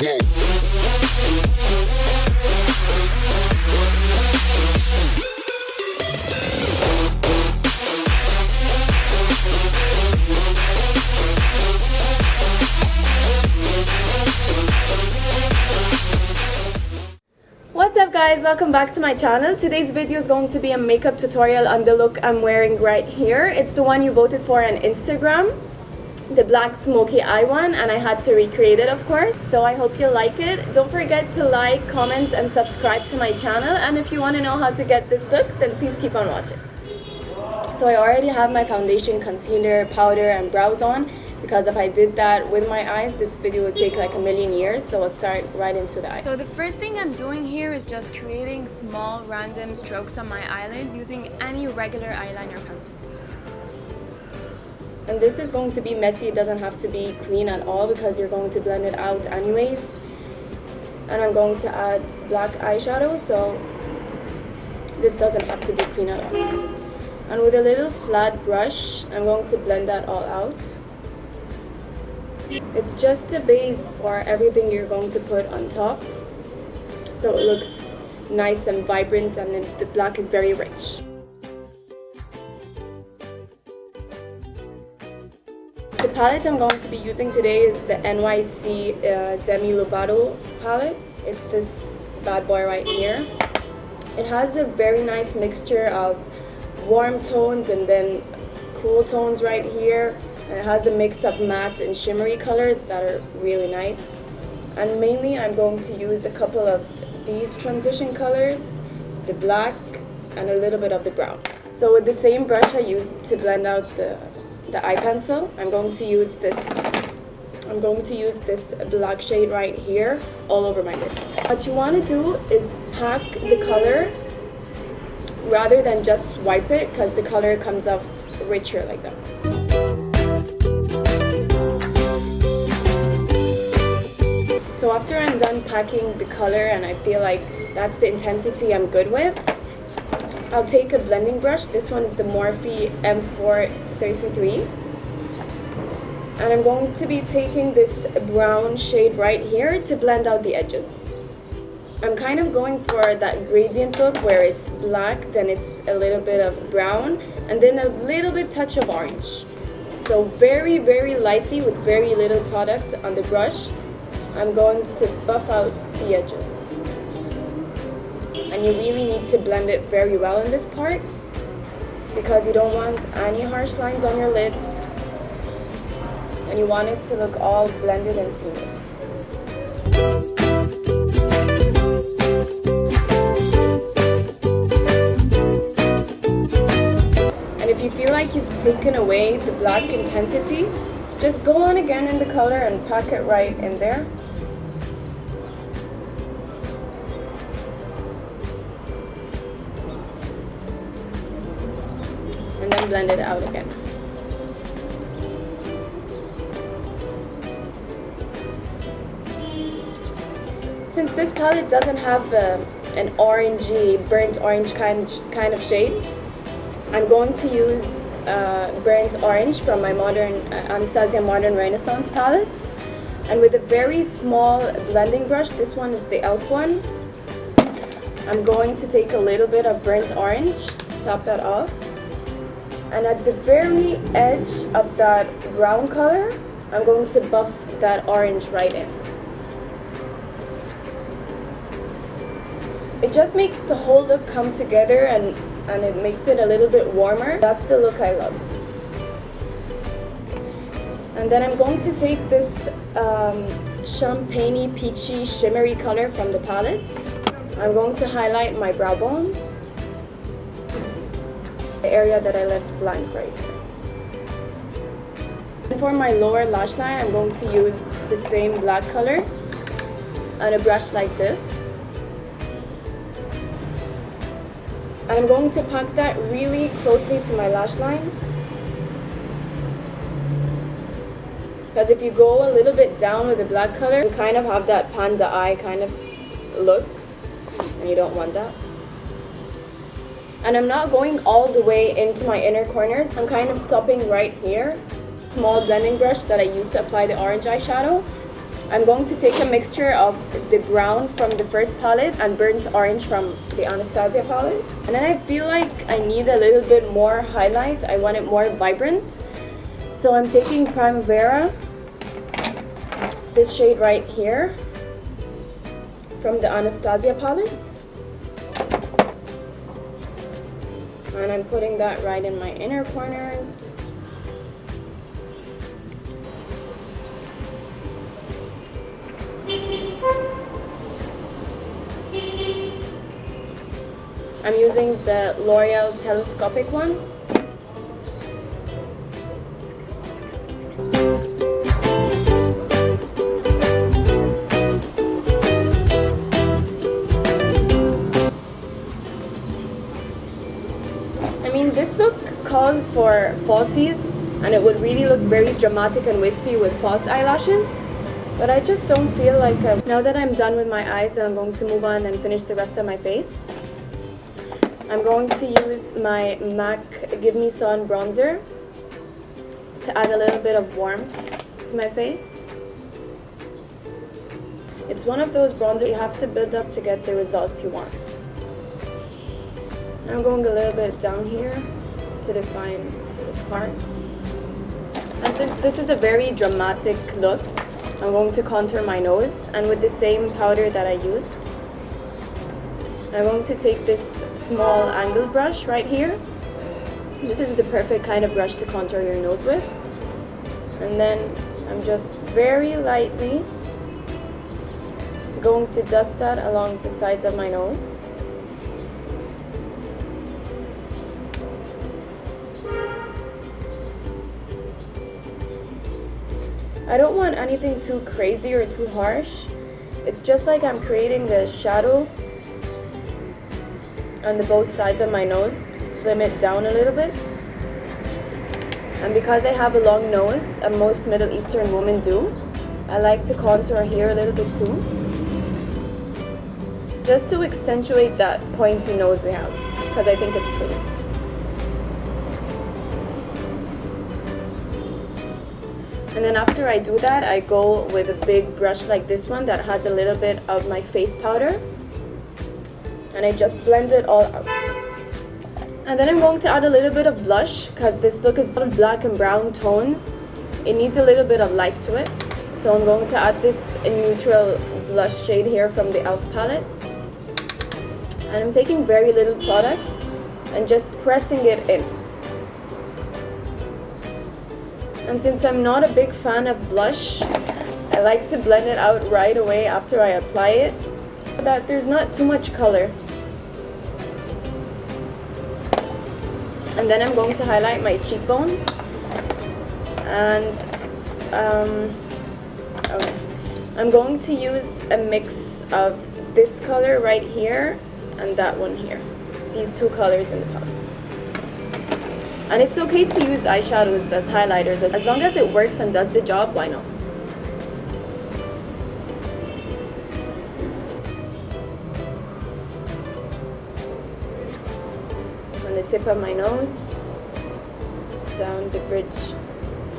What's up guys, welcome back to my channel. Today's video is going to be a makeup tutorial on the look I'm wearing right here. It's the one you voted for on Instagram, the black smoky eye one, and I had to recreate it of course. So I hope you like it. Don't forget to like, comment and subscribe to my channel, and if you want to know how to get this look, then please keep on watching. So I already have my foundation, concealer, powder and brows on, because if I did that with my eyes, this video would take like a million years, so I'll start right into the eye. So the first thing I'm doing here is just creating small random strokes on my eyelids using any regular eyeliner pencil. And this is going to be messy, it doesn't have to be clean at all because you're going to blend it out anyways. And I'm going to add black eyeshadow, so this doesn't have to be clean at all. And with a little flat brush, I'm going to blend that all out. It's just a base for everything you're going to put on top, so it looks nice and vibrant, and the black is very rich. The palette I'm going to be using today is the NYC Demi Lovato palette. It's this bad boy right here. It has a very nice mixture of warm tones and then cool tones right here. And it has a mix of matte and shimmery colors that are really nice. And mainly I'm going to use a couple of these transition colors, the black and a little bit of the brown. So with the same brush I used to blend out the eye pencil, I'm going to use this black shade right here all over my lid. What you want to do is pack the color rather than just swipe it, because the color comes off richer like that. So after I'm done packing the color and I feel like that's the intensity I'm good with, I'll take a blending brush. This one is the Morphe M433. And I'm going to be taking this brown shade right here to blend out the edges. I'm kind of going for that gradient look where it's black, then it's a little bit of brown, and then a little bit touch of orange. So very, very lightly with very little product on the brush, I'm going to buff out the edges. And you really need to blend it very well in this part, because you don't want any harsh lines on your lid, and you want it to look all blended and seamless. And if you feel like you've taken away the black intensity, just go on again in the color and pack it right in there. And then blend it out again. Since this palette doesn't have an orangey, burnt orange kind of shade, I'm going to use burnt orange from my Anastasia Modern Renaissance palette, and with a very small blending brush, this one is the e.l.f. one, I'm going to take a little bit of burnt orange, top that off, and at the very edge of that brown color, I'm going to buff that orange right in. It just makes the whole look come together, and it makes it a little bit warmer. That's the look I love. And then I'm going to take this champagne-y, peachy, shimmery color from the palette. I'm going to highlight my brow bone, the area that I left blank right here. And for my lower lash line, I'm going to use the same black color on a brush like this. And I'm going to pack that really closely to my lash line. Because if you go a little bit down with the black color, you kind of have that panda eye kind of look, and you don't want that. And I'm not going all the way into my inner corners. I'm kind of stopping right here. Small blending brush that I used to apply the orange eyeshadow. I'm going to take a mixture of the brown from the first palette and burnt orange from the Anastasia palette. And then I feel like I need a little bit more highlight. I want it more vibrant. So I'm taking Primavera, this shade right here, from the Anastasia palette. And I'm putting that right in my inner corners. I'm using the L'Oreal telescopic one. I mean, this look calls for falsies, and it would really look very dramatic and wispy with false eyelashes. But I just don't feel like now that I'm done with my eyes, I'm going to move on and finish the rest of my face. I'm going to use my MAC Give Me Sun bronzer to add a little bit of warmth to my face. It's one of those bronzers you have to build up to get the results you want. I'm going a little bit down here to define this part. And since this is a very dramatic look, I'm going to contour my nose, and with the same powder that I used, I'm going to take this small angle brush right here. This is the perfect kind of brush to contour your nose with. And then I'm just very lightly going to dust that along the sides of my nose. I don't want anything too crazy or too harsh. It's just like I'm creating the shadow on the both sides of my nose to slim it down a little bit. And because I have a long nose, and most Middle Eastern women do, I like to contour here a little bit too, just to accentuate that pointy nose we have, because I think it's pretty. And then after I do that, I go with a big brush like this one that has a little bit of my face powder, and I just blend it all out. And then I'm going to add a little bit of blush, because this look is full of black and brown tones. It needs a little bit of life to it. So I'm going to add this neutral blush shade here from the e.l.f. palette. And I'm taking very little product and just pressing it in. And since I'm not a big fan of blush, I like to blend it out right away after I apply it, so that there's not too much color. And then I'm going to highlight my cheekbones. And okay, I'm going to use a mix of this color right here and that one here. These two colors in the palette. And it's okay to use eyeshadows as highlighters. As long as it works and does the job, why not? On the tip of my nose, down the bridge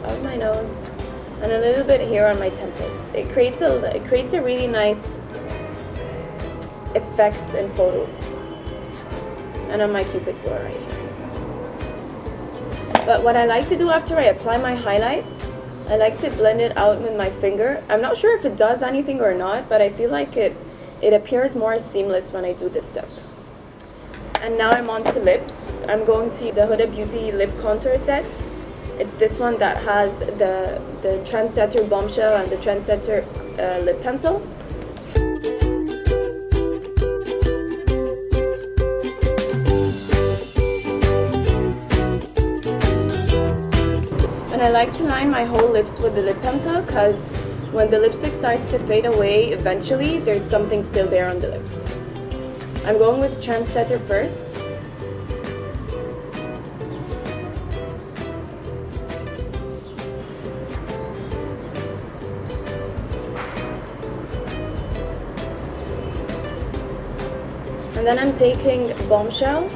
of my nose, and a little bit here on my temples. It creates a really nice effect in photos. And on my cupid's bow right here. But what I like to do after I apply my highlight, I like to blend it out with my finger. I'm not sure if it does anything or not, but I feel like it appears more seamless when I do this step. And now I'm on to lips. I'm going to use the Huda Beauty lip contour set. It's this one that has the Trendsetter Bombshell and the Trendsetter lip pencil. I like to line my whole lips with the lip pencil, because when the lipstick starts to fade away, eventually there's something still there on the lips. I'm going with Trendsetter first. And then I'm taking Bombshell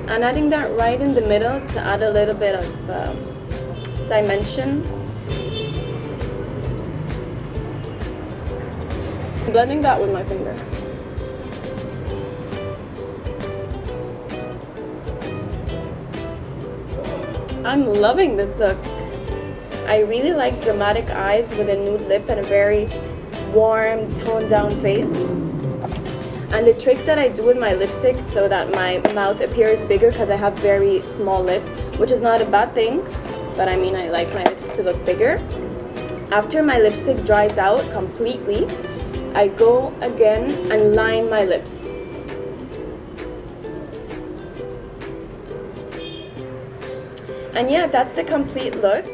and adding that right in the middle to add a little bit of dimension. I'm blending that with my finger. I'm loving this look. I really like dramatic eyes with a nude lip and a very warm, toned down face. And the trick that I do with my lipstick so that my mouth appears bigger, because I have very small lips, which is not a bad thing, but I mean I like my lips to look bigger. After my lipstick dries out completely, I go again and line my lips. And yeah, that's the complete look.